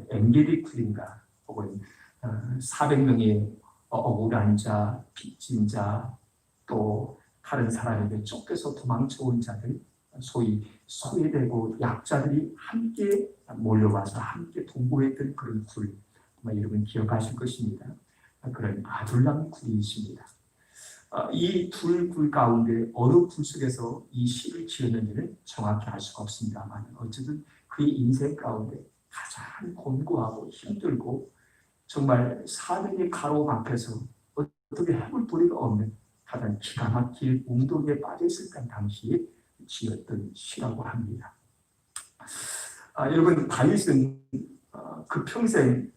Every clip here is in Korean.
엔게디 쿨인가 혹은 400명의 억울한 자, 빚진 자, 또 다른 사람에게 쫓겨서 도망쳐온 자들, 소위 소외되고 약자들이 함께 몰려와서 함께 동거했던 그런 굴, 여러분 기억하실 것입니다. 그런 아둘람 굴이 있습니다. 이 둘 굴 가운데 어느 굴 속에서 이 시를 지었는지는 정확히 알 수가 없습니다만, 어쨌든 그의 인생 가운데 가장 곤고하고 힘들고 정말 사명에 가로막혀서 어떻게 해볼 도리가 없는 가장 기가 막힐 웅덩이에 빠져있을 때 당시에 지었던 시라고 합니다. 여러분, 다윗은 그 평생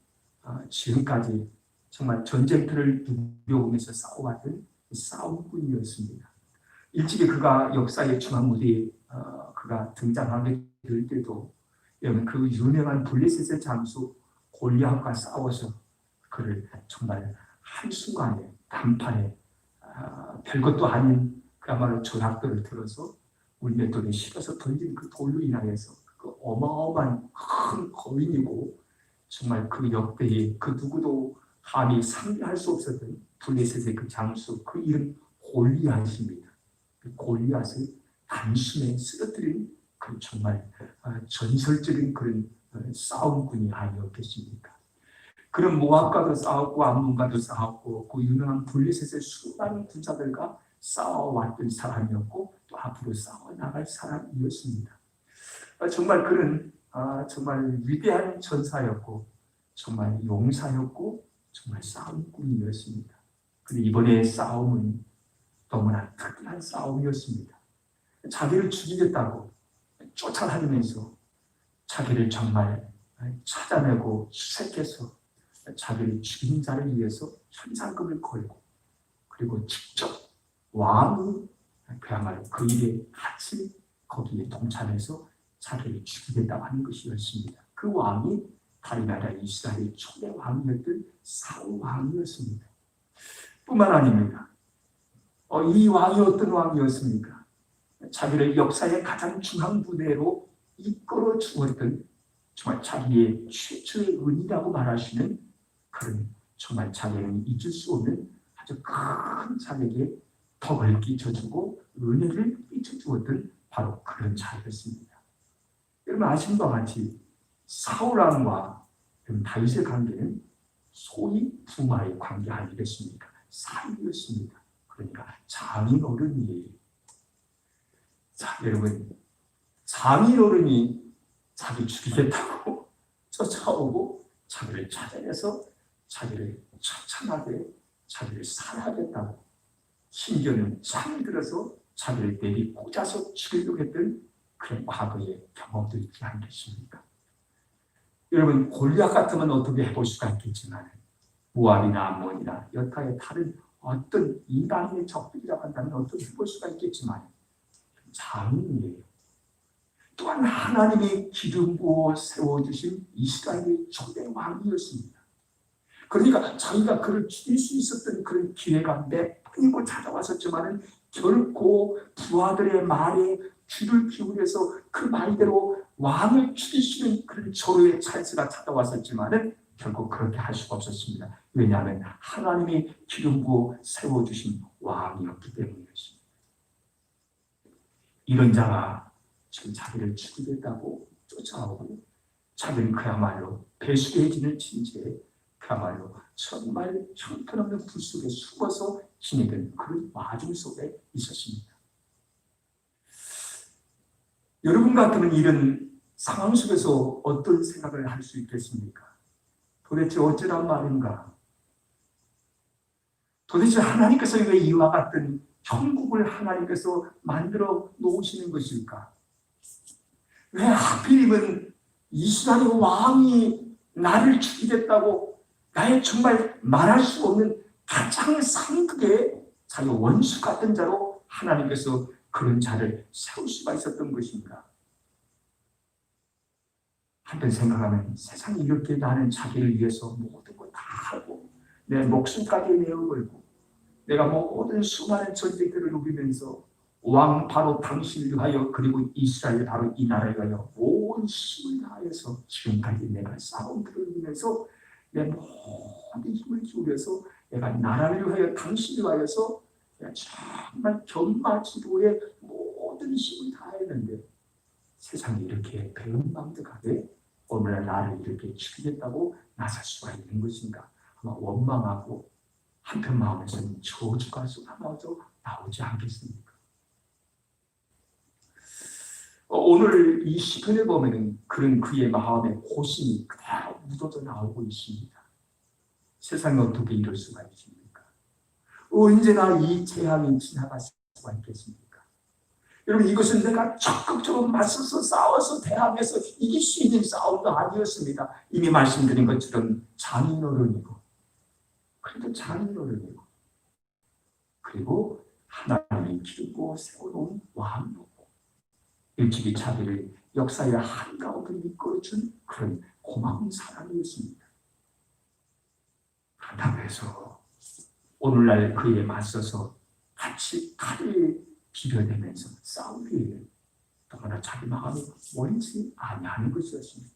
지금까지 정말 전쟁터를 누벼보면서 싸워왔던 싸움꾼이었습니다. 일찍이 그가 역사의 중앙 무대에 그가 등장하게 될 때도 여러분 그 유명한 블레셋의 장수 골리앗과 싸워서 그를 정말 한순간에 단판에 별것도 아닌 그야말로 조약돌을 들어서 물맷돌에 실어서 던진 그 돌로 인하여서 그 어마어마한 큰 거인이고 정말 그 역대에 그 누구도 감히 상대할 수 없었던 블레셋의 그 장수, 그 이름 골리앗입니다. 그 골리앗을 단숨에 쓰러뜨린 그 정말 전설적인 그런 싸움꾼이 아니었겠습니까? 그런 모압과도 싸웠고 암몬과도 싸웠고 그 유명한 블레셋의 수많은 군사들과 싸워왔던 사람이었고 또 앞으로 싸워나갈 사람이었습니다. 정말 그는 정말 위대한 전사였고 정말 용사였고 정말 싸움꾼이었습니다. 그런데 이번에 싸움은 너무나 특별한 싸움이었습니다. 자기를 죽이겠다고 쫓아다니면서 자기를 정말 찾아내고 수색해서 자기를 죽인 자를 위해서 현상금을 걸고 그리고 직접 왕이 그야말로 그 일에 같이 거기에 동참해서 자기를 죽이겠다고 하는 것이었습니다. 그 왕이 다른 나라 이스라엘의 초대 왕이었던 사울 왕이었습니다. 뿐만 아닙니다. 이 왕이 어떤 왕이었습니까? 자기를 역사의 가장 중앙 부대로 이끌어 주었던 정말 자기의 최초의 은이라고 말할 수 있는 그런 정말 자기는 잊을 수 없는 아주 큰 자에게 덕을 끼쳐주고 은혜를 끼쳐주었던 바로 그런 자였습니다. 여러분 아시는 바와 같이 사울왕과 다윗의 관계는 소위 부마의 관계 아니겠습니까? 사위였습니다. 그러니까 장인어른이에요. 자, 여러분 장인어른이 자기 죽이겠다고 쫓아오고 자기를 찾아내서 자기를 처참하게 자기를 살해하겠다고 심지어는 창을 들어서 자기를 내리 꽂아서 죽이려고 했던 그런 과거의 경험도 있지 않겠습니까? 여러분 골리앗 같으면 어떻게 해볼 수가 있겠지만 모압이나 암몬이나 여타의 다른 어떤 이방인의 적들이라고 한다면 어떻게 해볼 수가 있겠지만 장인이에요. 또한 하나님이 기름 부어 세워주신 이스라엘의 초대 왕이었습니다. 그러니까 자기가 그를 죽일 수 있었던 그런 기회가 몇 번이고 찾아왔었지만 결코 부하들의 말에 귀를 기울여서 그 말대로 왕을 죽일 수 있는 그런 절호의 찬스가 찾아왔었지만 결국 그렇게 할 수가 없었습니다. 왜냐하면 하나님이 기름 부어 세워주신 왕이었기 때문이었습니다. 이런 자가 지금 자기를 죽이겠다고 쫓아오고 자기는 그야말로 배수계진을 친 채 그야말로 정말 형편없는 불 속에 숨어서 지내던 그런 와중 속에 있었습니다. 여러분 같으면 이런 상황 속에서 어떤 생각을 할 수 있겠습니까? 도대체 어쩌란 말인가? 도대체 하나님께서 왜 이와 같은 천국을 하나님께서 만들어 놓으시는 것일까? 왜 하필이면 이스라엘 왕이 나를 죽이겠다고 나의 정말 말할 수 없는 가장 상극의 자기 원수 같은 자로 하나님께서 그런 자를 세울 수가 있었던 것인가? 한편 생각하면 세상이 이렇게 나는 자기를 위해서 모든 걸 다 하고 내 목숨까지 내어걸고 내가 모든 수많은 전쟁들을 누비면서 왕 바로 당신을 위하여 그리고 이스라엘 바로 이 나라를 위하여 온 힘을 다해서 지금까지 내가 싸운 들을 인해서 내 모든 힘을 기울여서 내가 나라를 위하여 당신을 위하여서 내가 정말 견마지도의 모든 힘을 다했는데 세상에 이렇게 배은망덕하게 어느 날 나를 이렇게 죽이겠다고 나설 수가 있는 것인가? 아마 원망하고 한편 마음에서는 저주가 쏟아나와서 나오지 않겠습니까? 오늘 이 시편에 보면은 그런 그의 마음의 고심이 그대로 묻어져 나오고 있습니다. 세상에 어떻게 이럴 수가 있습니까? 언제나 이 재앙이 지나갈 수가 있겠습니까? 여러분, 이것은 내가 적극적으로 맞서서 싸워서 대항해서 이길 수 있는 싸움도 아니었습니다. 이미 말씀드린 것처럼 장인어른이고, 그래도 장인어른이고, 그리고 하나님이 기르고 세워놓은 왕이고, 일찍이 자기를 역사의 한가운데 이끌어준 그런 고마운 사람이었습니다. 그렇다고 해서 오늘날 그에 맞서서 같이 칼을 비벼대면서 싸우기에 너무나 자기 마음이 원치 아니하는 것이었습니다.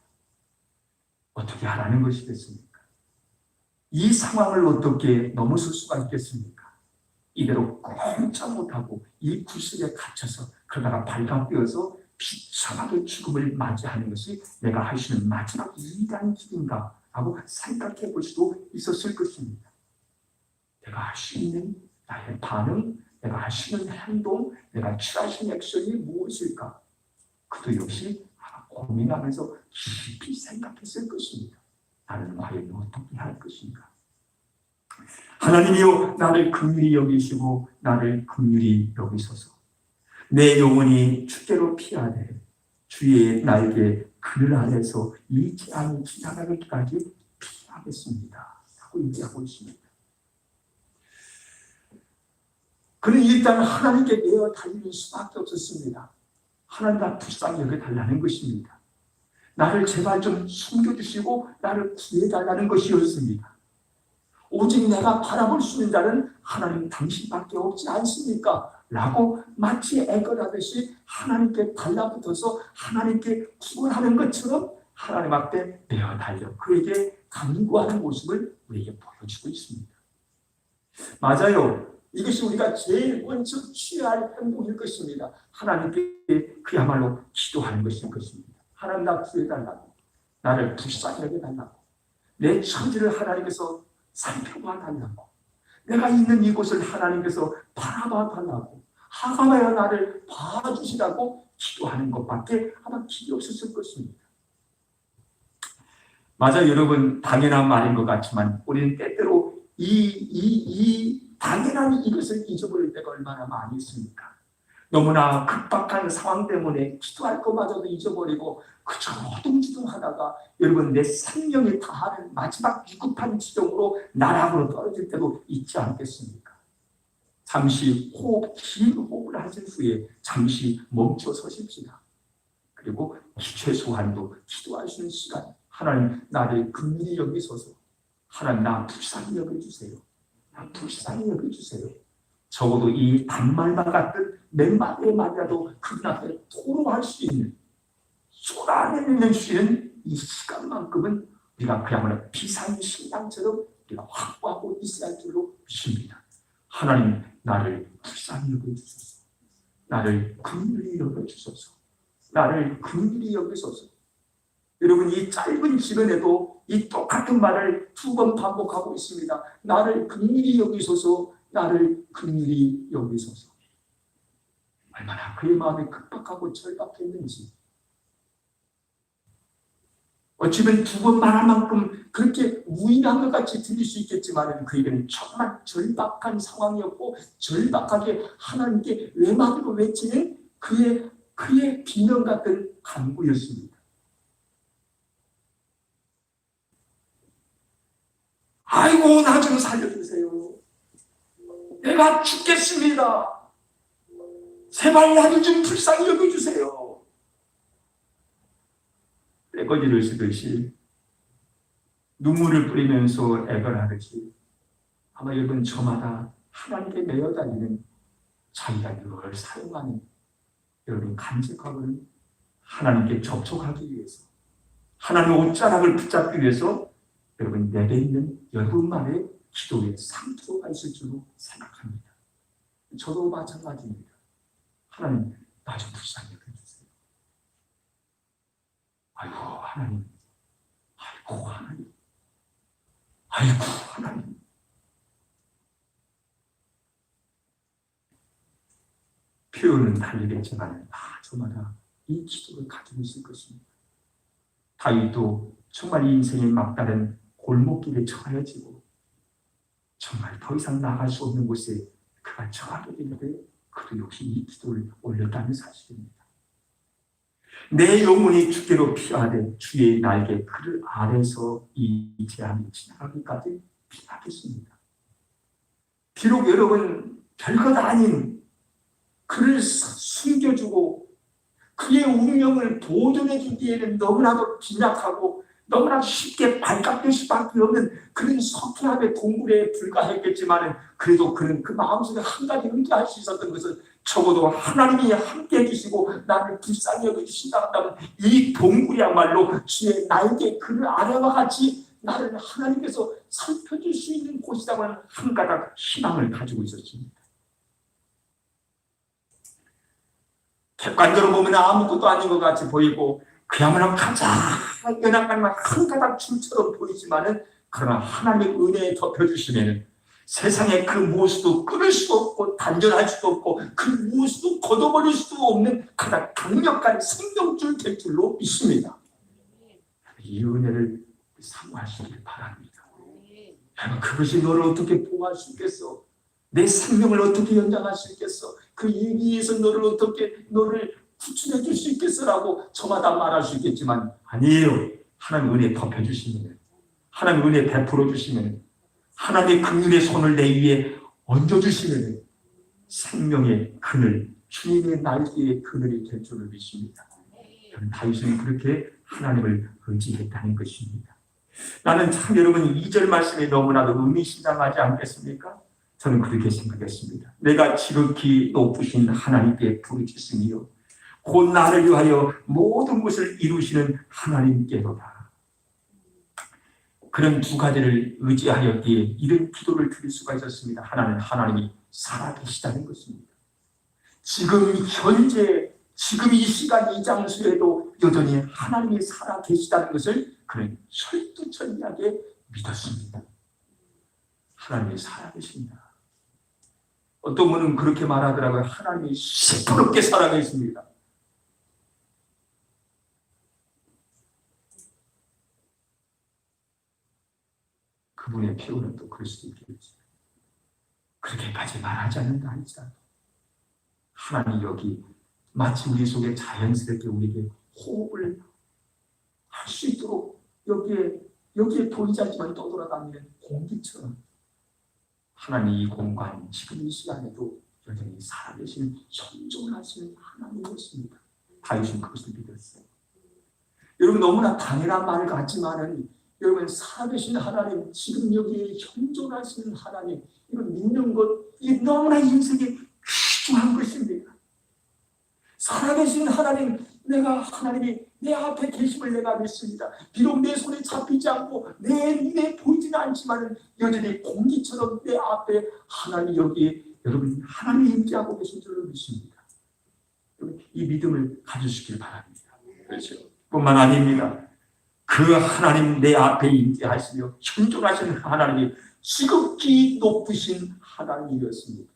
어떻게 하라는 것이겠습니까? 이 상황을 어떻게 넘어설 수가 있겠습니까? 이대로 꼼짝 못하고 이 구슬에 갇혀서 그러다가 발각되어서 비참하게 죽음을 맞이하는 것이 내가 할 수 있는 마지막 위대한 길인가 하고 생각해 볼 수도 있었을 것입니다. 내가 할 수 있는 나의 반응, 내가 할 수 있는 행동, 내가 취할 수 있는 액션이 무엇일까? 그도 역시 고민하면서 깊이 생각했을 것입니다. 나는 과연 어떻게 할 것인가? 하나님이여, 나를 긍휼히 여기시고 나를 긍휼히 여기소서. 내 영혼이 주께로 피하되 주의 날개 그늘 아래서 이 재앙이 지나가기까지 피하겠습니다 하고 얘기하고 있습니다. 그는 일단 하나님께 매어 달리는 수밖에 없었습니다. 하나님과 불쌍히 여겨달라는 것입니다. 나를 제발 좀 숨겨주시고 나를 구해달라는 것이었습니다. 오직 내가 바라볼 수 있는 자는 하나님 당신밖에 없지 않습니까? 라고 마치 애걸하듯이 하나님께 달라붙어서 하나님께 구원하는 것처럼 하나님 앞에 매어 달려 그에게 간구하는 모습을 우리에게 보여주고 있습니다. 맞아요. 이것이 우리가 제일 먼저 취해야 할 행동일 것입니다. 하나님께 그야말로 기도하는 것일 것입니다. 하나님, 나 구해달라고, 나를 불쌍히 여겨달라고, 내 처지를 하나님께서 살펴봐 달라고, 내가 있는 이곳을 하나님께서 바라봐 달라고, 하나님여 나를 봐주시라고 기도하는 것밖에 아마 길이 없었을 것입니다. 맞아, 여러분, 당연한 말인 것 같지만 우리는 때때로 이 당연한 이것을 잊어버릴 때가 얼마나 많이 있습니까? 너무나 급박한 상황 때문에 기도할 것마저도 잊어버리고 그저 허둥지둥하다가 여러분, 내 생명이 다하는 마지막 위급한 지경으로 나락으로 떨어질 때도 있지 않겠습니까? 잠시 긴 호흡을 하신 후에 잠시 멈춰 서십시다. 그리고 최소한도 기도할 수 있는 시간, 하나님 나를 긍휼히 여기소서, 하나님 나 불쌍히 여겨주세요, 나 불쌍히 여겨주세요. 적어도 이 단말만 같은 몇 마디의 말이라도 그분 앞에 토로할 수 있는, 쏟아내는 수 있는 이 시간만큼은 우리가 그야말로 비상식량처럼 우리가 확보하고 있어야 할 줄로 믿습니다. 하나님 나를 불쌍히 여겨주소서, 나를 긍휼히 여겨주소서, 나를 긍휼히 여기소서. 여러분, 이 짧은 시간에도 이 똑같은 말을 2번 반복하고 있습니다. 나를 긍휼히 여기소서, 나를 긍휼히 여기소서. 얼마나 그의 마음이 급박하고 절박했는지. 어찌면 2번 말할 만큼 그렇게 우인한 것 같이 들릴 수 있겠지만 그에게는 정말 절박한 상황이었고 절박하게 하나님께 외마디로 외치는 그의 비명 같은 간구였습니다. 아이고, 나 좀 살려주세요. 내가 죽겠습니다. 제발 나를 좀 불쌍히 여겨주세요. 떼거지를 쓰듯이 눈물을 뿌리면서 애걸하듯이 아마 여러분 저마다 하나님께 매어 다니는 자기가 늘 사용하는 여러분 간직하는 하나님께 접촉하기 위해서, 하나님의 옷자락을 붙잡기 위해서 여러분 내뱉는 여러분만의 기도의 상투가 있을 줄로 생각합니다. 저도 마찬가지입니다. 하나님, 나 좀 불쌍히 여겨주세요. 아이고 하나님, 아이고 하나님, 아이고 하나님. 표현은 달리겠지만 저마다 이 기도를 가지고 있을 것입니다. 다윗도 정말 이 인생의 막다른 골목길에 처해지고 정말 더 이상 나갈 수 없는 곳에 그가 처하게 되는데 그도 역시 이 기도를 올렸다는 사실입니다. 내 영혼이 주께로 피하되 주의 날개 그를 아래서 이 재앙이 지나가기까지 피하겠습니다. 비록 여러분 별것 아닌 그를 숨겨주고 그의 운명을 보존해 주기에는 너무나도 빈약하고 너무나 쉽게 발각될 수밖에 없는 그런 석회암의 동굴에 불과했겠지만 그래도 그는 그 마음속에 한 가지 의지할 수 있었던 것은 적어도 하나님이 함께 해주시고 나를 불쌍히 여겨주신다 한다면 이 동굴이야말로 주의 날개 그를 아래와 같이 나를 하나님께서 살펴줄 수 있는 곳이라는 한 가닥 희망을 가지고 있었습니다. 객관적으로 보면 아무것도 아닌 것 같이 보이고 그야말로 가장 연약한 한 가닥 줄처럼 보이지만은 그러나 하나님의 은혜에 덮여주시면 세상에 그 무엇도 끊을 수도 없고 단절할 수도 없고 그 무엇도 걷어버릴 수도 없는 가장 강력한 생명줄 될 줄로 믿습니다. 이 은혜를 사모하시길 바랍니다. 여러분 그것이 너를 어떻게 보호할 수 있겠어? 내 생명을 어떻게 연장할 수 있겠어? 그 얘기에서 너를 구출해 줄 수 있겠어라고 저마다 말할 수 있겠지만 아니에요. 하나님 은혜 덮여주시면, 하나님 은혜 베풀어 주시면, 하나님의 긍휼의 손을 내 위에 얹어주시면 생명의 그늘, 주님의 날개의 그늘이 될 줄을 믿습니다. 다윗은 그렇게 하나님을 의지했다는 것입니다. 나는 참 여러분 2절 말씀이 너무나도 의미심장하지 않겠습니까? 저는 그렇게 생각했습니다. 내가 지극히 높으신 하나님께 부르짖으며 곧 나를 위하여 모든 것을 이루시는 하나님께로다. 그런 두 가지를 의지하였기에 이런 기도를 드릴 수가 있었습니다. 하나는 하나님이 살아계시다는 것입니다. 지금 현재 지금 이 시간 이 장소에도 여전히 하나님이 살아계시다는 것을 그는 철두철미하게 믿었습니다. 하나님이 살아계십니다. 어떤 분은 그렇게 말하더라고요. 하나님이 시퍼렇게 살아계십니다. 그분의 표현은 또 그럴 수도 있겠지. 그렇게까지 말하지 않는다 할지라도 하나님 여기 마치 우리 속에 자연스럽게 우리에게 호흡을 할 수 있도록 여기에 보이지 않지만 떠돌아다니는 공기처럼 하나님 이 공간 지금 이 시간에도 여전히 살아계신 현존하시는 하나님이었습니다. 다윗은 그것을 믿었어요. 여러분 너무나 당연한 말 같지만은 여러분 살아계신 하나님, 지금 여기에 현존하시는 하나님, 이걸 믿는 것, 이게 너무나 인생에 귀중한 것입니다. 살아계신 하나님, 하나님이 내 앞에 계심을 내가 믿습니다. 비록 내 손에 잡히지 않고 내 눈에 보이지는 않지만 여전히 공기처럼 내 앞에 하나님 여기에 여러분 하나님이 임재하고 계신 줄로 믿습니다. 이 믿음을 가지시길 바랍니다. 그렇죠? 뿐만 아닙니다. 그 하나님 내 앞에 임재하시며 현존하시는 하나님이 지극히 높으신 하나님이었습니다.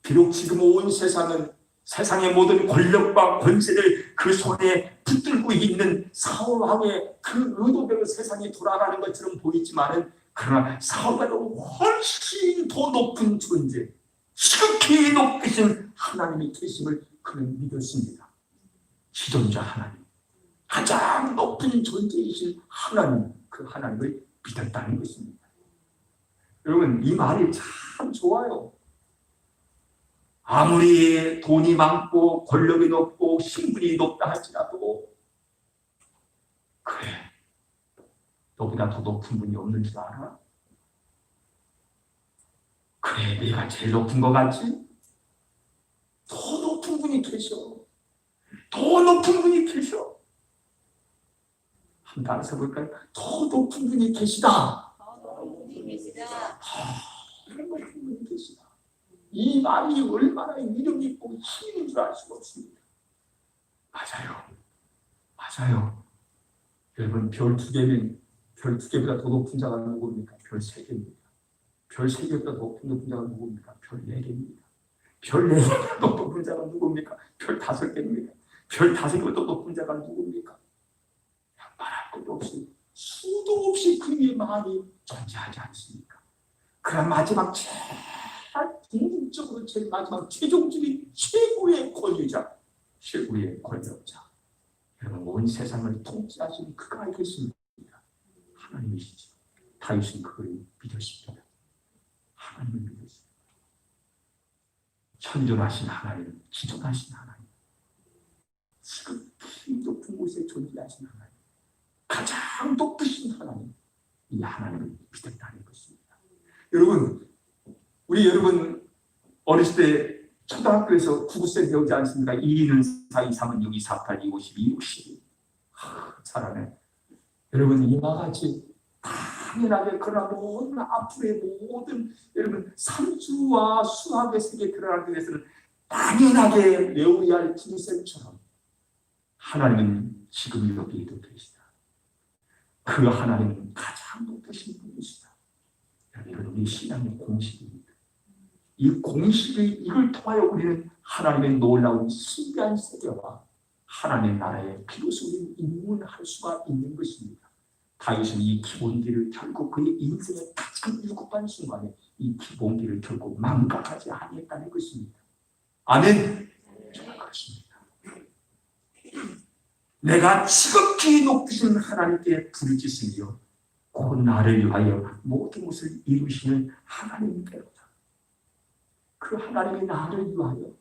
비록 지금 온 세상은 세상의 모든 권력과 권세를 그 손에 붙들고 있는 사울 왕의 그 의도대로 세상이 돌아가는 것처럼 보이지만은 그러나 사울보다 훨씬 더 높은 존재, 지극히 높으신 하나님이 계심을 그는 믿었습니다. 지존자 하나님, 가장 높은 존재이신 하나님, 그 하나님을 믿었다는 것입니다. 여러분 이 말이 참 좋아요. 아무리 돈이 많고 권력이 높고 신분이 높다 할지라도 그래, 너보다 더 높은 분이 없는 줄 알아? 그래, 내가 제일 높은 것 같지? 더 높은 분이 계셔. 더 높은 분이 계셔. 따라서 볼까요? 더 높은 분이 계시다. 하나님은 분이 계시다. 이 말이 얼마나 위력 있고 힘인 줄 알 수가 없습니다. 맞아요. 여러분, 별 2개면 별 2개보다 더 높은 자가 누구입니까? 별 3개입니다. 별 3개보다 더 높은 자가 누구입니까? 별 4개입니다. 별 4개보다 더 높은 자가 누구입니까? 별 5개입니다. 별 5개보다 더 높은 자가 누구입니까? 말할 것도 없이 수도 없이 그 위에 마음이 존재하지 않습니까? 그런 마지막 제일 궁극적으로 제일 마지막 최종적인 최고의 권위자, 최고의 권력자, 여러분, 온 세상을 통치하신 그가 계십니다. 하나님이시죠. 다윗은 그걸 믿었습니다. 하나님을 믿었습니다. 현존하신 하나님, 기존하신 하나님, 지극히 높은 곳에 존재하신 하나님, 가장 높으신 하나님, 이 하나님을 믿었다는 것입니다. 여러분, 여러분 어렸을 때 초등학교에서 구구쌤 배우지 않습니까? 2는 4, 2, 3은 6, 2, 4, 8, 2, 52, 62. 잘하네. 여러분, 이와 같이 당연하게 그러나 모든 앞으로의 모든 여러분 삼수와 수학의 세계에 들어가기 위해서는 당연하게 외워야 할 구구쌤처럼 하나님은 지금 여기에도 계시다. 그 하나님은 가장 높으신 분이시다. 여러분, 우리 신앙의 공식입니다. 이 이걸 통하여 우리는 하나님의 놀라운 신비한 세계와 하나님의 나라에 비로소 입문할 수가 있는 것입니다. 다윗은 이 기본기를 결국 그의 인생의 가장 위급한 순간에 이 기본기를 결국 망각하지 아니했다는 것입니다. 아멘. 정말 그렇습니다. 내가 지극히 높으신 하나님께 부르짖으며 곧 나를 위하여 모든 것을 이루시는 하나님께로다. 그 하나님이 나를 위하여,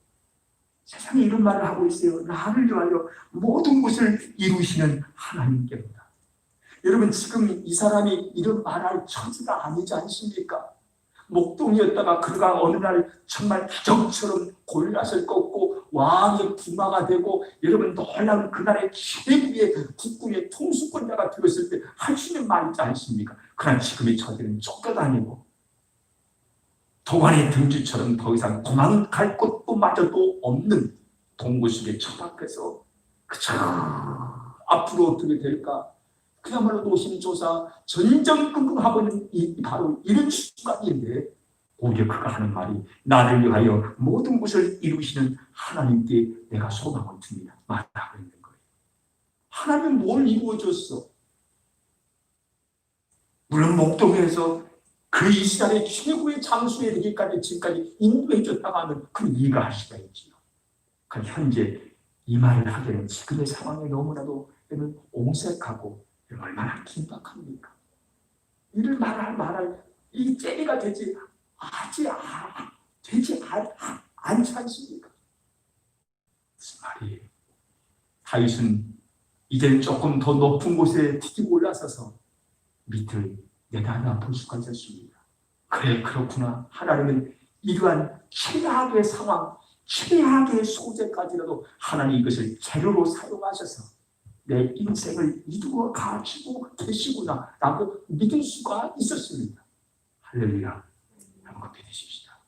세상에 이런 말을 하고 있어요. 나를 위하여 모든 것을 이루시는 하나님께로다. 여러분, 지금 이 사람이 이런 말할 처지가 아니지 않습니까? 목동이었다가 그가 어느 날 정말 기적처럼 골리앗을 꺾고 왕의 부마가 되고, 여러분, 놀라운 그날의 최고의 국군의 통수권자가 되었을 때 할 수 있는 말이지 않습니까? 그러나 지금의 처지는 쫓겨다니고 도관의 등지처럼 더 이상 도망갈 곳도 마저도 없는 동굴 속에 처박혀서 그저 앞으로 어떻게 될까? 그야말로 노심조사 전전긍긍하고 있는 바로 이런 순간인데, 오히려 그가 하는 말이 나를 위하여 모든 것을 이루시는 하나님께 내가 소망을 둡니다. 말하고 있는 거예요. 하나님은 뭘 이루어줬어? 물론 목동에서 그 이스라엘의 최고의 장수에 이르기까지 지금까지 인도해줬다고 하면 그 이해가 할 수가 있지요. 그 현재 이 말을 하기에는 지금의 상황이 너무나도 옹색하고 얼마나 긴박합니까? 이를 말할 이 째리가 되지 않지 않습니까? 무슨 말이에요? 다윗은 이제는 조금 더 높은 곳에 튀기고 올라서서 밑을 내다볼 수가 있었습니다. 그래, 그렇구나. 하나님은 이러한 최악의 상황, 최악의 소재까지라도 하나님 이것을 재료로 사용하셔서 내 인생을 이루어 가지고 계시구나 라고 믿을 수가 있었습니다. 할렐루야. 한번 믿으십시다.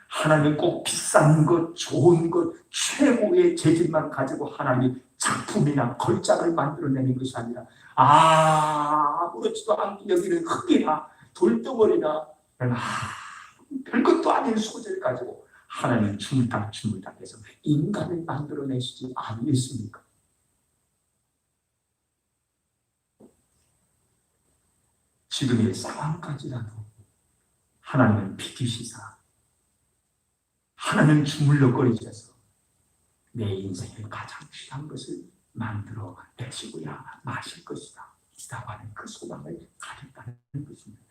하나님은 꼭 비싼 것, 좋은 것, 최고의 재질만 가지고 하나님이 작품이나 걸작을 만들어내는 것이 아니라 아무렇지도 않게 여기는 흙이나 돌덩어리나 별것도 아닌 소재를 가지고 하나님은 주물딱주물딱해서 인간을 만들어내시지 않으셨습니까? 지금의 상황까지라도 하나님은 비키시사, 하나님은 주물럭거리셔서 내 인생에 가장 귀한 것을 만들어 내시고야 마실 것이다 라고 하는 그 소망을 가졌다는 것입니다.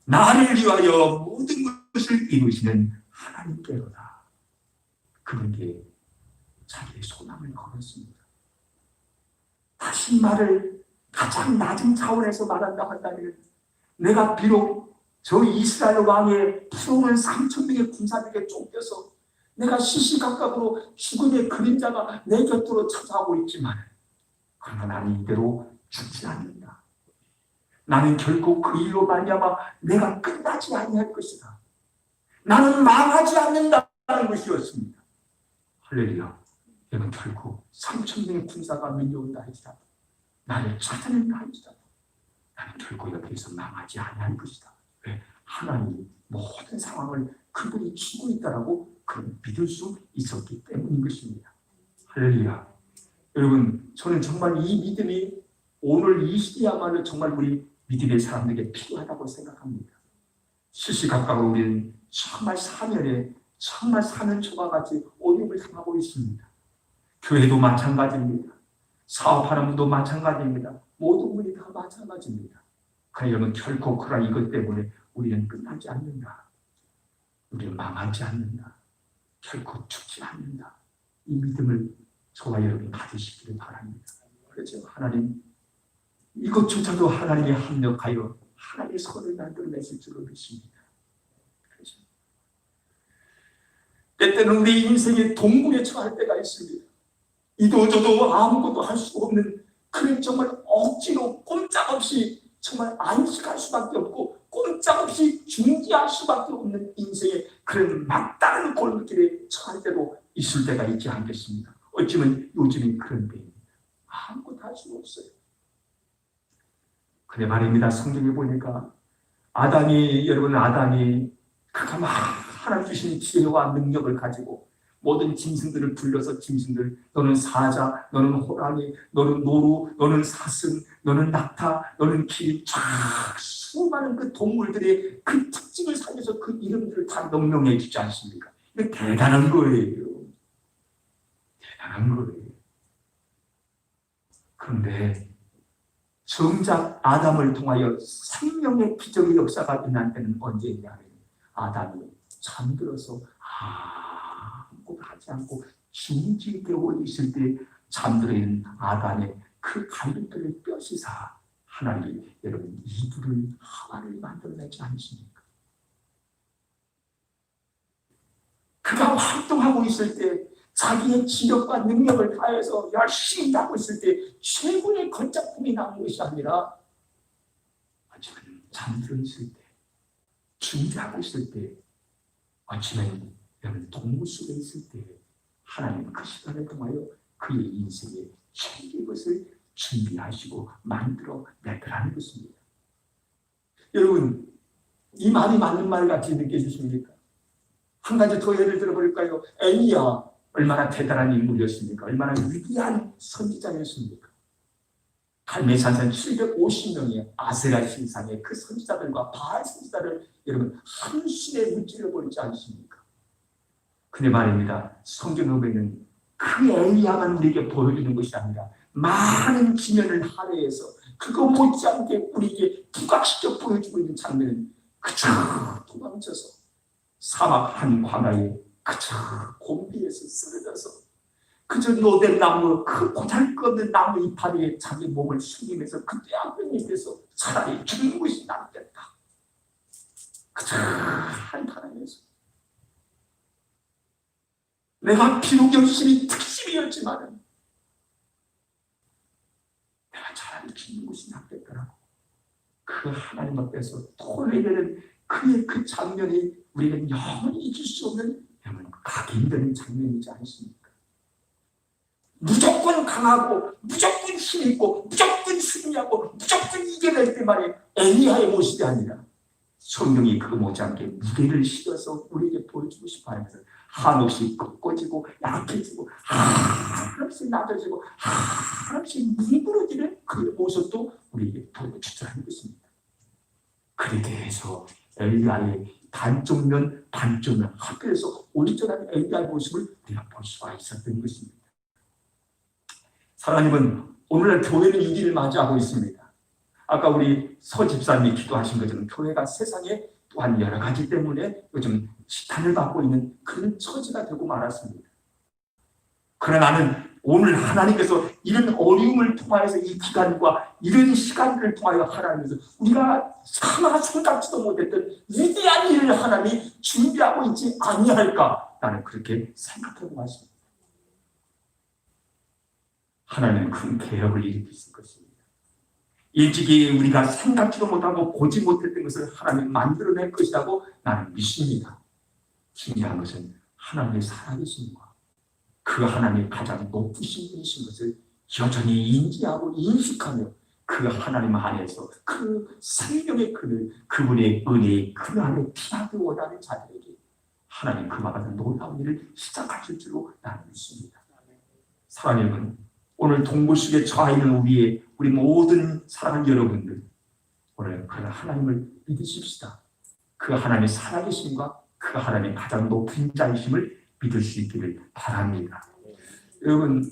나를 위하여 모든 것을 이루시는 하나님께로다. 그분께 자기의 소망을 걸었습니다. 다시 말을 가장 낮은 차원에서 말한다고 한다면, 내가 비록 저 이스라엘 왕의 부러운 3,000명의 군사들에게 쫓겨서 내가 시시각각으로 죽음의 그림자가 내 곁으로 찾아오고 있지만, 그러나 나는 이대로 죽지 않는다. 나는 결코 그 일로 말미암아 내가 끝나지 아니할 것이다. 나는 망하지 않는다는 것이었습니다. 할렐루야. 여러분, 결코 3,000명의 군사가 밀려온다 할지라도, 나를 찾아낸다 할지라도 나는 결코 여기에서 망하지 아니할 것이다. 왜? 하나님이 모든 상황을 그분이 주고 있다라고 그런 믿을 수 있었기 때문인 것입니다. 할렐루야. 여러분, 저는 정말 이 믿음이 오늘 이 시대야말로 정말 우리 믿음의 사람들에게 필요하다고 생각합니다. 시시각각으로 우리는 정말 사면에 정말 사면초가 같이 어려움을 당하고 있습니다. 교회도 마찬가지입니다. 사업하는 분도 마찬가지입니다. 모든 분이 다 마찬가지입니다. 그러나 여러분, 결코 그러나 이것 때문에 우리는 끝나지 않는다. 우리는 망하지 않는다. 결코 죽지 않는다. 이 믿음을 저와 여러분이 가지시기를 바랍니다. 그렇죠. 하나님, 이것조차도 하나님이 합력하여 하나님의 선을 만들어내실 줄로 믿습니다. 그렇죠. 때때는 우리 인생의 동굴에 처할 때가 있습니다. 이도저도 아무것도 할 수 없는 그런 정말 억지로 꼼짝없이 정말 안식할 수밖에 없고 꼼짝없이 중지할 수밖에 없는 인생의 그런 막다른 골목길에 처할 때도 있을 때가 있지 않겠습니까? 어쩌면 요즘은 그런 때입니다. 아무것도 할 수 없어요. 근데 말입니다. 성경에 보니까 아담이 그가 막 하나님 주신 지혜와 능력을 가지고 모든 짐승들을 불러서 짐승들, 너는 사자, 너는 호랑이, 너는 노루, 너는 사슴, 너는 낙타, 너는 기린, 쫙 수많은 그 동물들의 그 특징을 살려서 그 이름들을 다 명명해 주지 않습니까? 이거 대단한 거예요. 대단한 거예요. 그런데 정작 아담을 통하여 생명의 기적의 역사가 일어난 때는 언제냐면 아담이 잠들어서 아무것도 하지 않고 진지 깨어 있을 때 잠들어 있는 아담의 그 갈비뼈를 뼈시사 하나님이 여러분 이불을 하와를 만들어내지 않으십니까? 그가 활동하고 있을 때 자기의 지력과 능력을 다해서 열심히 하고 있을 때 최고의 걸작품이 나온 것이 아니라 어쩌면 잠들어 있을 때 준비하고 있을 때 어쩌면 여러분 동물 속에 있을 때 하나님 그 시간을 통하여 그의 인생에 최고의 것을 준비하시고 만들어 내더라는 것입니다. 여러분, 이 말이 맞는 말 같이 느껴지십니까? 한 가지 더 예를 들어볼까요? 엘리야 얼마나 대단한 인물이었습니까? 얼마나 위대한 선지자였습니까? 갈멜산산 750명의 아세라 신상의 그 선지자들과 바알 선지자를 여러분 한순에 무찌르 버리지 않습니까? 근데 말입니다. 성경에 보면 그 엘리야만 우리에게 보여주는 것이 아니라 많은 지면을 할애해서 그거 못지않게 우리에게 부각시켜 보여주고 있는 장면은 그저 도망쳐서 사막 한 광야에 그저 곤비에서 쓰러져서 그저 노된 나무 그 보잘것없는 나무 이파리에 자기 몸을 숨기면서 그때 하나님께서 차라리 죽는 것이 낫겠다. 그저 한탄하면서 내가 비록 열심히 특심이었지만 내가 차라리 죽는 것이 낫겠더라고. 그 하나님 앞에서 토해내는 그의 그 장면이 우리는 영원히 잊을 수 없는 가기 힘든 장면이지 않습니까? 무조건 강하고 무조건 힘있고 무조건 승리하고 무조건 이겨낼 때만이 엘리야의 모습이 아니라 성경이 그거 못지않게 무게를 실어서 우리에게 보여주고 싶어 하면서 한없이 꺾어지고 약해지고 한없이 낮아지고 한없이 뭉그러지는 그 모습도 우리에게 보여주자는 것입니다. 그렇게 해서 엘리야의 반쪽면 합해서 온전한 엘리야의 모습을 우리가 볼 수가 있었던 것입니다. 사랑하님은 오늘날 교회는 이 일을 맞이하고 있습니다. 아까 우리 서 집사님이 기도하신 것처럼 교회가 세상에 또한 여러 가지 때문에 요즘 시탄을 받고 있는 그런 처지가 되고 말았습니다. 그러나 나는 오늘 하나님께서 이런 어려움을 통하여서 이 기간과 이런 시간을 통하여 하나님께서 우리가 차마 생각지도 못했던 위대한 일을 하나님이 준비하고 있지 아니할까 나는 그렇게 생각하고 있습니다. 하나님은 큰 개혁을 일으키실 것입니다. 일찍이 우리가 생각지도 못하고 보지 못했던 것을 하나님이 만들어낼 것이라고 나는 믿습니다. 중요한 것은 하나님의 살아계심과 그 하나님이 가장 높으신 분이신 것을 여전히 인지하고 인식하며 그 하나님 안에서 그 생명의 그늘, 그분의 은혜의 그 안에 피하기 원하는 자들에게 하나님 그와 같은 놀라운 일을 시작하실 줄로 나는 믿습니다. 사랑하는 오늘 동굴속에 처해있는 우리 모든 사랑하는 여러분들, 오늘 그 하나님을 믿으십시다. 그 하나님의 살아계심과 그 하나님의 가장 높은 자이심을 믿을 수 있기를 바랍니다. 여러분,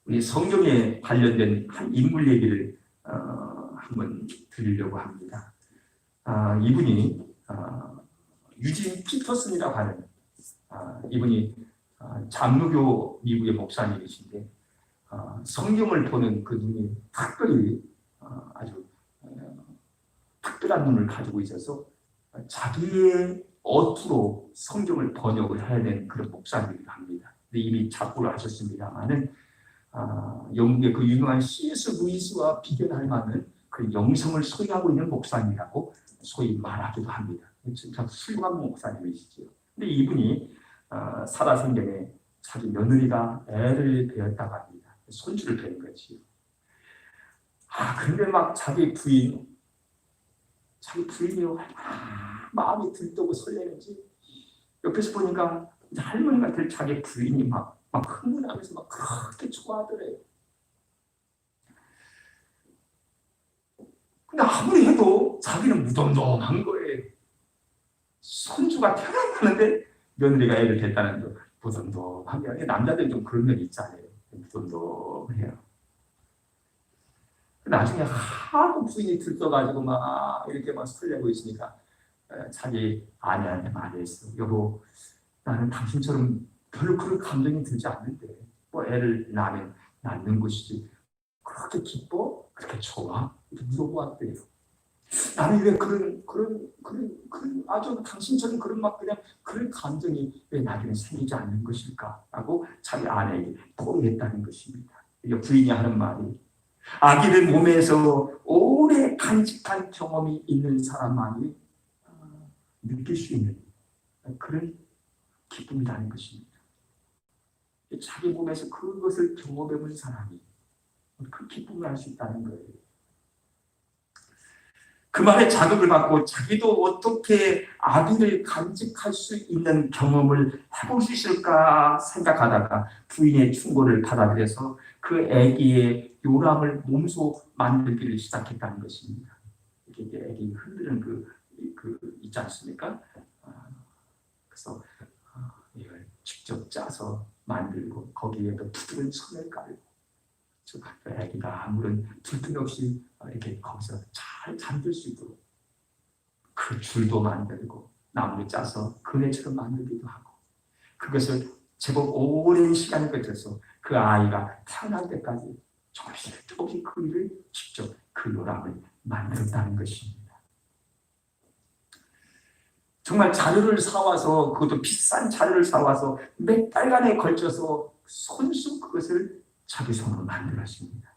우리 성경에 관련된 한 인물 얘기를 한번 드리려고 합니다. 이분이 유진 피터슨이라고 하는 이분이 장로교 미국의 목사님이신데 성경을 보는 그 눈이 특별히 아주 특별한 눈을 가지고 있어서 자기의 어투로 성경을 번역을 해야 되는 그런 목사님이기도 합니다. 근데 이미 작고를 하셨습니다만은 영국의 그 유명한 C.S. 루이스와 비교할 만한 그 영성을 소유하고 있는 목사님이라고 소위 말하기도 합니다. 진짜 훌륭한 목사님이시죠. 근데 이분이 살아생전에 자기 며느리가 애를 배웠다고 합니다. 손주를 배운 거지요. 근데 막 자기 부인이요. 마음이 들뜨고 설레는지 옆에서 보니까 할머니 같은 자기 부인이 막 흥분하면서 막 그렇게 좋아하더래요. 근데 아무리 해도 자기는 무덤덤한 거예요. 손주가 태어났는데 며느리가 애를 댔다는 거 무덤덤하게 남자들이 좀 그런 면이 있잖아요. 무덤덤해요. 나중에 하도 부인이 들떠가지고 막 이렇게 막 설레고 있으니까 자기 아내한테 말했어. 여보, 나는 당신처럼 별로 그런 감정이 들지 않는데 뭐 애를 낳는 것이지 그렇게 기뻐? 그렇게 좋아? 이렇게 물어보았대요. 나는 왜 그런 아주 당신처럼 그런 막 그냥 그런 감정이 왜 나에게는 생기지 않는 것일까? 라고 자기 아내에게 포기했다는 것입니다. 이게 부인이 하는 말이 아기를 몸에서 오래 간직한 경험이 있는 사람만이 느낄 수 있는 그런 기쁨이라는 것입니다. 자기 몸에서 그것을 경험해본 사람이 그 기쁨을 알 수 있다는 거예요. 그 말에 자극을 받고 자기도 어떻게 아기를 간직할 수 있는 경험을 해볼 수 있을까 생각하다가 부인의 충고를 받아들여서 그 아기의 요람을 몸소 만들기를 시작했다는 것입니다. 이게 아기 흔드는 그 있지 않습니까? 그래서 이걸 직접 짜서 만들고 거기에 그 부드러운 손을 깔고 아기가 아무런 불편 없이 이렇게 거기서 잘 잠들 수 있도록 그 줄도 만들고 나무를 짜서 그네처럼 만들기도 하고 그것을 제법 오랜 시간을 거쳐서 그 아이가 태어날 때까지 조금씩 그 일을 직접 그 요람을 만들었다는 것입니다. 정말 자료를 사와서 그것도 비싼 자료를 사와서 몇 달간에 걸쳐서 손수 그것을 자기 손으로 만들었습니다.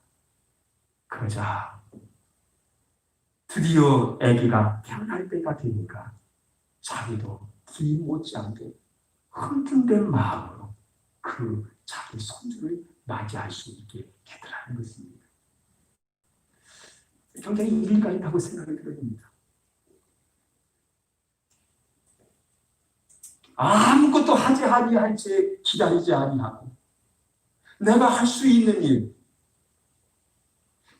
그러자 드디어 아기가 태어날 때가 되니까 자기도 기 못지않게 흥분된 마음으로 그 자기 손주를 맞이할 수 있게 되더라는 것입니다. 굉장히 일리가 있다고 생각이 들어집니다. 아무것도 하지 아니한 채 기다리지 아니하고 내가 할 수 있는 일,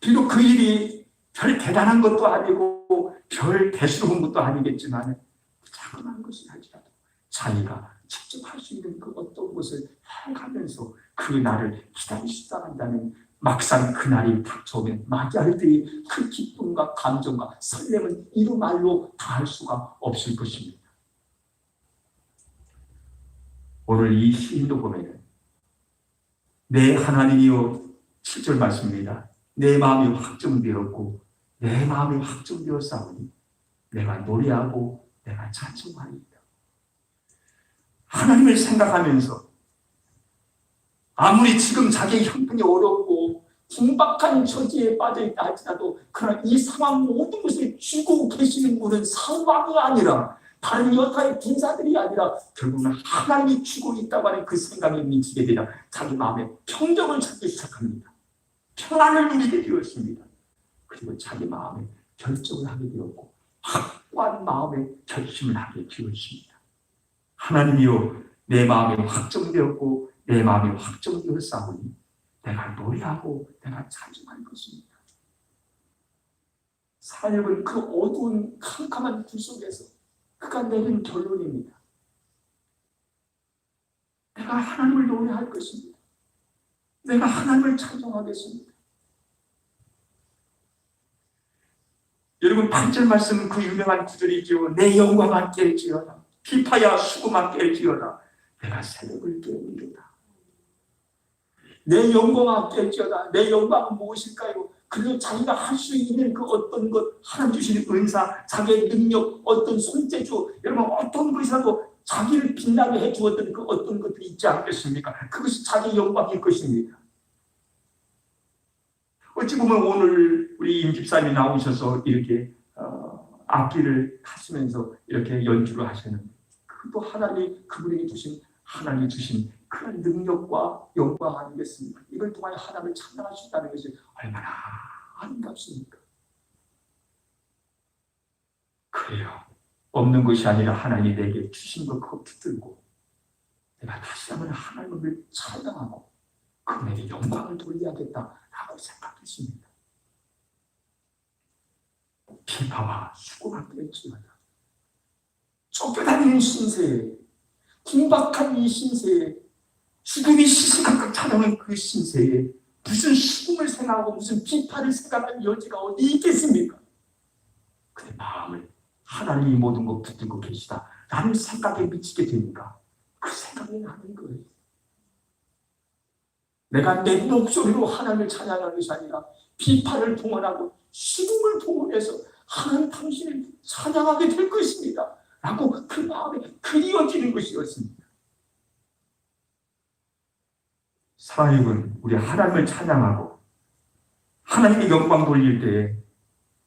비록 그 일이 별 대단한 것도 아니고 별 대수로운 것도 아니겠지만 자그마한 것을 할지라도 자기가 직접 할 수 있는 그 어떤 것을 해가면서 그 날을 기다리시다간다는 막상 그 날이 닥쳐오면 맞이할 때의 그 기쁨과 감정과 설렘은 이루 말로 다 할 수가 없을 것입니다. 오늘 이 시인도 보면 내 하나님이여 7절 말씀입니다. 내 마음이 확정되었고 내 마음이 확정되었사오니 내가 노래하고 내가 찬송하리이다. 하나님을 생각하면서 아무리 지금 자기의 형편이 어렵고 긴박한 처지에 빠져있다 할지라도 그러나 이 상황 모든 것을 쥐고 계시는 분은 상황이 아니라 다른 여타의 군사들이 아니라 결국은 하나님이 쥐고 있다고 하는 그 생각에 미치게 되자 자기 마음에 평정을 찾기 시작합니다. 평안을 누리게 되었습니다. 그리고 자기 마음에 결정을 하게 되었고 확고한 마음에 결심을 하게 되었습니다. 하나님이여 내 마음에 확정되었고 내 마음에 확정되었사오니 내가 노래하고 내가 찬송할 것입니다. 사역은 그 어두운 캄캄한 굴 속에서 그가 내린 결론입니다. 내가 하나님을 노래할 것입니다. 내가 하나님을 찬송하겠습니다. 여러분 8절 말씀 그 유명한 구절이죠. 내 영광아 깰지어다. 비파야 수금아 깰지어다. 내가 새벽을 깨우리로다. 내 영광아 깰지어다. 내 영광은 무엇일까요? 그리고 자기가 할 수 있는 그 어떤 것, 하나님 주시는 은사, 자기의 능력, 어떤 손재주, 여러분 어떤 것이라도 자기를 빛나게 해주었던 그 어떤 것들이 있지 않겠습니까? 그것이 자기 영광일 것입니다. 어찌 보면 오늘 우리 임 집사님이 나오셔서 이렇게 악기를 하시면서 이렇게 연주를 하시는데 그것도 하나님이 그분에게 주신 하나님이 주신 그런 능력과 영광 아니겠습니까? 이걸 통하여 하나님을 찬양할 수 있다는 것이 얼마나 아름답습니까? 그래요. 없는 것이 아니라 하나님이 내게 주신 것 그거 붙들고 내가 다시 한번 하나님을 찬양하고 그분에게 영광을 돌려야겠다라고 생각했습니다. 비파와 수고가 꿰지어다. 쫓겨다니는 신세에 긴박한 이 신세에 죽음이 시시각각 찾아오는 그 신세에 무슨 수금을 생각하고 무슨 비파를 생각할 여지가 어디 있겠습니까? 그의 마음을 하나님이 모든 것 붙들고 계시다 라는 생각에 미치게 되니까 그 생각이 나는 거예요. 내가 내 목소리로 하나님을 찬양하는 것이 아니라 비파를 동원하고 수금을 동원해서 하나님 당신을 찬양하게 될 것입니다 라고 그 마음에 그리워지는 것이었습니다. 사랑이군, 우리 하나님을 찬양하고 하나님의 영광 돌릴 때에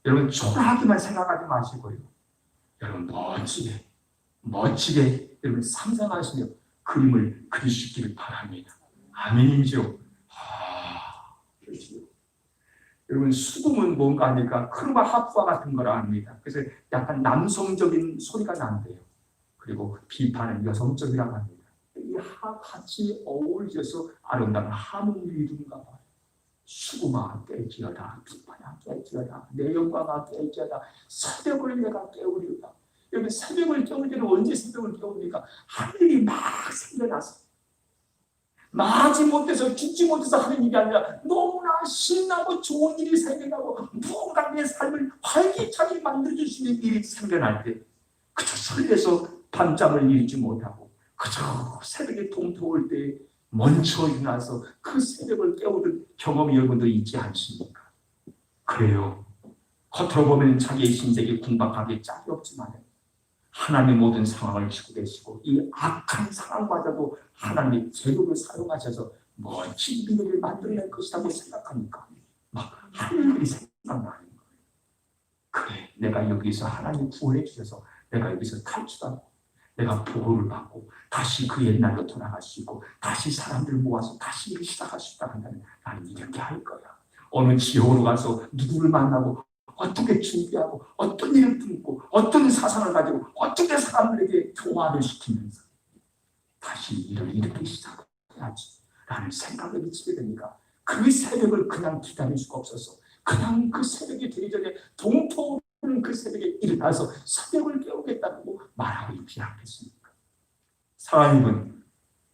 여러분 초라하게만 생각하지 마시고요. 여러분 멋지게 여러분 상상하시며 그림을 그리시기를 바랍니다. 아멘이죠. 그렇죠. 여러분 수금은 뭔가 하니까 크루바 하프와 같은 거라 합니다. 그래서 약간 남성적인 소리가 난대요. 그리고 비파는 여성적이라고 합니다. 이 같이 어울려서 아름다운 하모니를 이룬가 봐요. 수금아 깨지어다. 비파야 깨지어다. 내 영광아 깨지어다. 새벽을 내가 깨우리다. 여러분 새벽을 깨울 때는 언제 새벽을 깨웁니까? 하늘이 막 생겨나서 나지 못해서 죽지 못해서 하는 일이 아니라 너무나 신나고 좋은 일이 생겨나고 무언가 내 삶을 활기차게 만들어주시는 일이 생겨날 때 그저 설레서 밤잠을 이루지 못하고 그저 새벽에 동토올 때 먼저 일어나서 그 새벽을 깨우는 경험이 여러분도 있지 않습니까? 그래요. 겉으로 보면 자기의 신세계 궁박하게 짝이 없지만 하나님의 모든 상황을 지고 계시고 이 악한 상황마저도 하나님의 재료를 사용하셔서 멋진 미래를 만들어낼 것이라고 생각하니까 막 하늘이 생각나는 거예요. 그래, 내가 여기서 하나님 구원해 주셔서 내가 여기서 탈출하고 내가 보호를 받고 다시 그 옛날로 돌아갈 수 있고 다시 사람들 모아서 다시 일을 시작할 수 있다 한다면 나는 이렇게 할 거야. 어느 지역으로 가서 누구를 만나고 어떻게 준비하고 어떤 일을 품고 어떤 사상을 가지고 어떻게 사람들에게 교화를 시키면서 다시 일을 이렇게 시작해야지 라는 생각에 미치게 되니까 그 새벽을 그냥 기다릴 수가 없어서 그냥 그 새벽이 되기 전에 동토하는 그 새벽에 일어나서 새벽을 깨우겠다고 말하고 있지 않겠습니까? 사랑하는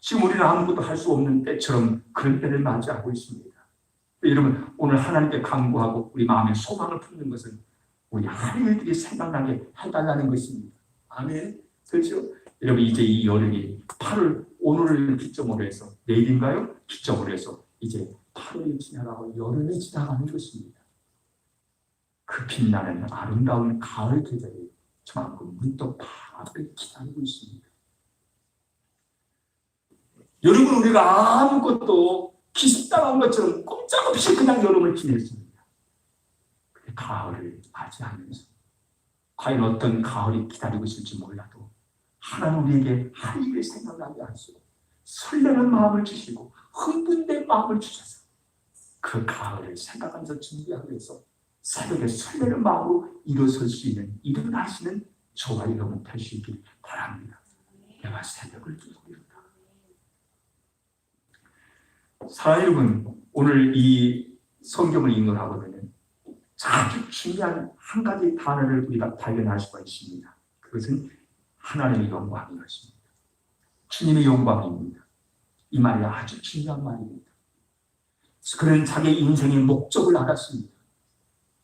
지금 우리는 아무것도 할 수 없는 때처럼 그런 때를 맞이하고 있습니다. 여러분 오늘 하나님께 간구하고 우리 마음에 소망을 품는 것은 우리 하나님들이 생각나게 해달라는 것입니다. 아멘. 그렇죠? 여러분 이제 이 여름이 8월 오늘을 기점으로 해서 내일인가요? 기점으로 해서 이제 8월이 지나가고 여름이 지나가는 것입니다. 그 빛나는 아름다운 가을 계절이 저만큼 문득 바로 기다리고 있습니다. 여러분, 우리가 아무것도 기습당한 것처럼 꼼짝없이 그냥 여름을 지냈습니다. 가을을 맞이하면서 과연 어떤 가을이 기다리고 있을지 몰라도 하나님 우리에게 할 일을 생각나게 하시고 설레는 마음을 주시고 흥분된 마음을 주셔서 그 가을을 생각하면서 준비하기 위해서 새벽에 설레는 마음으로 일어설 수 있는 일어나시는 저와 여러분 되시길 바랍니다. 내가 새벽을 기다립니다. 사랑하는 여러분, 오늘 이 성경을 읽노라고 하면 아주 중요한 한 가지 단어를 우리가 발견할 수가 있습니다. 그것은 하나님의 영광인 것입니다. 주님의 영광입니다. 이 말이 아주 중요한 말입니다. 그는 자기 인생의 목적을 알았습니다.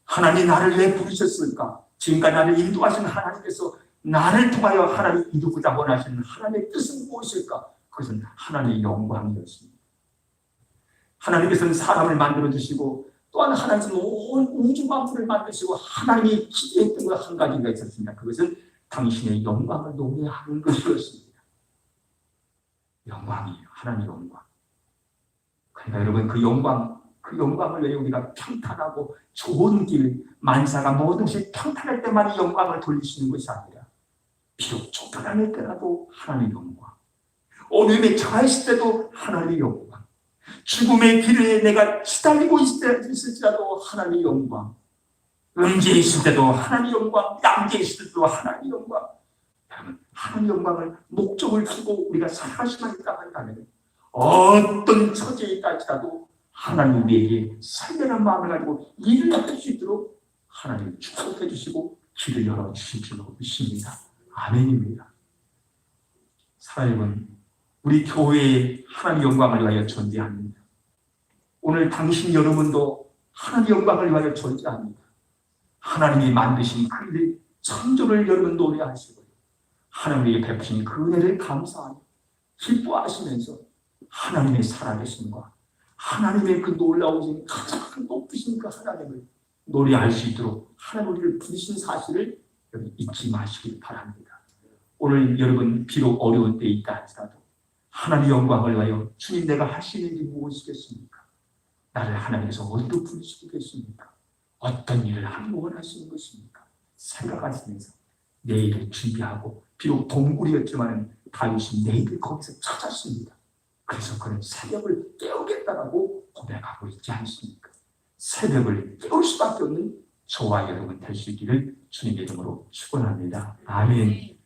하나님 나를 왜 부르셨을까? 지금까지 나를 인도하신 하나님께서 나를 통하여 하나님 이루고자 원하시는 하나님의 뜻은 무엇일까? 그것은 하나님의 영광이었습니다. 하나님께서는 사람을 만들어주시고 또한 하나님께서는 온 우주 만물을 만드시고 하나님이 기대했던 것 한 가지가 있었습니다. 그것은 당신의 영광을 노래하는 것이었습니다. 영광이에요. 하나님의 영광. 그러니까 여러분 그 영광을 왜 우리가 평탄하고 좋은 길, 만사가 모든 것이 평탄할 때만 이 영광을 돌리시는 것이 아니라 비록 쫓겨다닐 때라도 하나님의 영광, 어려움에 처했을 때도 하나님의 영광, 죽음의 길에 내가 시달리고 있을지라도 하나님의 영광, 음지에 있을 때도 하나님의 영광, 양지에 있을 때도 하나님의 영광. 여러분 하나님의 영광을 목적을 두고 우리가 살아가시만 있다고 한다면 어떤 처지에 있다지라도 하나님 우리에게 설레는 마음을 가지고 일을 할 수 있도록 하나님 축복해 주시고 길을 열어주실 줄로 믿습니다. 아멘입니다. 사랑하는 우리 교회의 하나님 영광을 위하여 존재합니다. 오늘 당신 여러분도 하나님 영광을 위하여 존재합니다. 하나님이 만드신 그 일, 창조를 여러분 노래하시고 하나님에게 베푸신 그 은혜를 감사하며 기뻐하시면서 하나님의 살아계심과 하나님의 그 놀라우신 가장 높으신 그 하나님을 노래할 수 있도록 하나님 우리를 부르신 사실을 여러분 잊지 마시길 바랍니다. 오늘 여러분 비록 어려운 때에 있다 할지라도 하나님의 영광을 위하여 주님 내가 할 수 있는 일이 무엇이겠습니까? 나를 하나님께서 어디로 부르시고 계십니까? 어떤 일을 하기 원하시는 것입니까? 생각하시면서 내일을 준비하고 비록 동굴이었지만 다윗이 내일을 거기서 찾았습니다. 그래서 그는 새벽을 깨우겠다라고 고백하고 있지 않습니까? 새벽을 깨울 수밖에 없는 저와 여러분 될 수 있기를 주님의 이름으로 축원합니다. 아멘.